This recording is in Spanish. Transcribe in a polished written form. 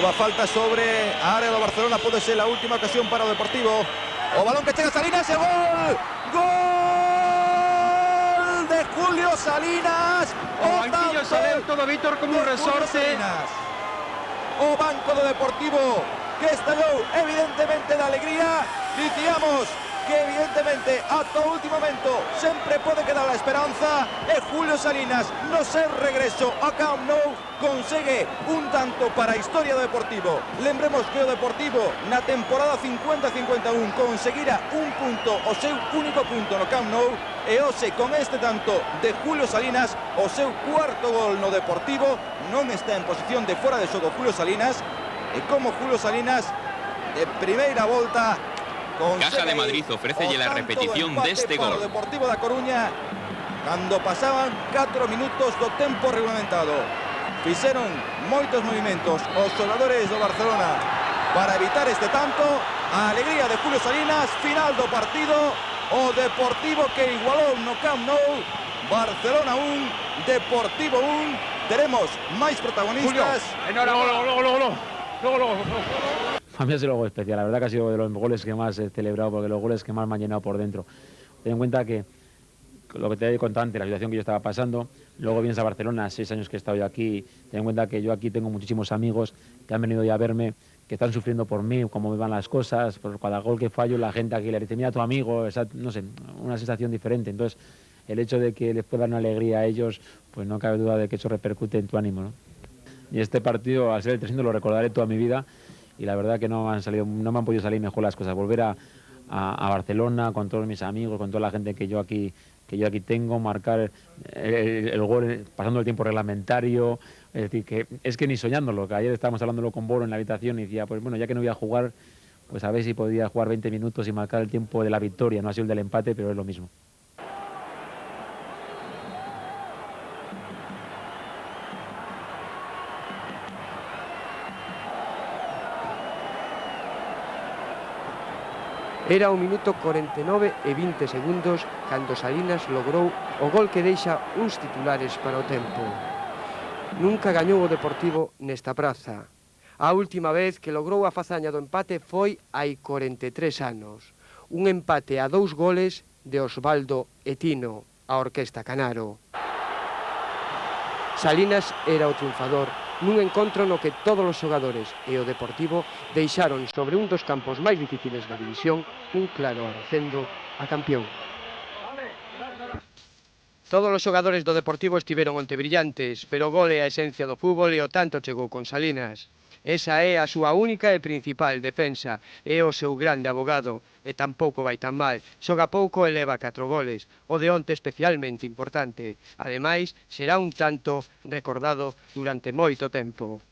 Nova falta sobre a área do Barcelona, pode ser a última ocasión para o Deportivo. O balón que chega a Salinas e gol! Gol de Julio Salinas. O banquillo saleu todo Vítor como un resorte. O banco do Deportivo que estallou evidentemente de alegría. Dicíamos que evidentemente ata o último momento sempre pode quedar a esperanza, e Julio Salinas no seu regreso a Camp Nou consegue un tanto para a historia do Deportivo. Lembremos que o Deportivo na temporada 50-51 conseguira un punto, o seu único punto no Camp Nou, e hoxe con este tanto de Julio Salinas, o seu cuarto gol no Deportivo. Non está en posición de fora de xogo Julio Salinas, e como Julio Salinas de primeira volta Caja de Madrid ofrece la repetición de este gol. O Deportivo da Coruña, cando pasaban 4 minutos do tempo regulamentado. Fixeron moitos movimentos os xogadores do Barcelona para evitar este tanto. A alegría de Julio Salinas, final do partido. O Deportivo que igualou no Camp Nou. Barcelona 1, Deportivo 1. Teremos máis protagonistas. Luego. A mí ha sido algo especial, la verdad que ha sido de los goles que más he celebrado, porque los goles que más me han llenado por dentro. Ten en cuenta que lo que te he contado antes, la situación que yo estaba pasando, luego vienes a Barcelona, 6 años que he estado yo aquí, ten en cuenta que yo aquí tengo muchísimos amigos que han venido ya a verme, que están sufriendo por mí, cómo me van las cosas, por cada gol que fallo, la gente aquí le dice, mira a tu amigo, no sé, una sensación diferente. Entonces, el hecho de que les pueda dar una alegría a ellos, pues no cabe duda de que eso repercute en tu ánimo, ¿no? Y este partido, al ser el 300, lo recordaré toda mi vida. Y la verdad que no me han podido salir mejor las cosas. Volver a Barcelona con todos mis amigos, con toda la gente que yo aquí tengo, marcar el gol pasando el tiempo reglamentario. Es decir, que es que ni soñándolo, que ayer estábamos hablándolo con Boro en la habitación y decía, pues bueno, ya que no voy a jugar, pues a ver si podía jugar 20 minutos y marcar el tiempo de la victoria. No ha sido el del empate, pero es lo mismo. Era o minuto 49 e 20 segundos cando Salinas logrou o gol que deixa uns titulares para o tempo. Nunca gañou o Deportivo nesta praza. A última vez que logrou a fazaña do empate foi hai 43 anos. Un empate a 2 goles de Osvaldo e Tino, a Orquesta Canaro. Salinas era o triunfador nun encontro no que todos os xogadores e o Deportivo deixaron sobre un dos campos máis difíciles da división un claro arrecendo a campeón. Todos os xogadores do Deportivo estiveron onte brillantes, pero o gol é a esencia do fútbol e o tanto chegou con Salinas. Esa é a súa única e principal defensa, é o seu grande abogado, e tampouco vai tan mal. Xoga pouco e leva 4 goles, o de onte especialmente importante. Ademais, será un tanto recordado durante moito tempo.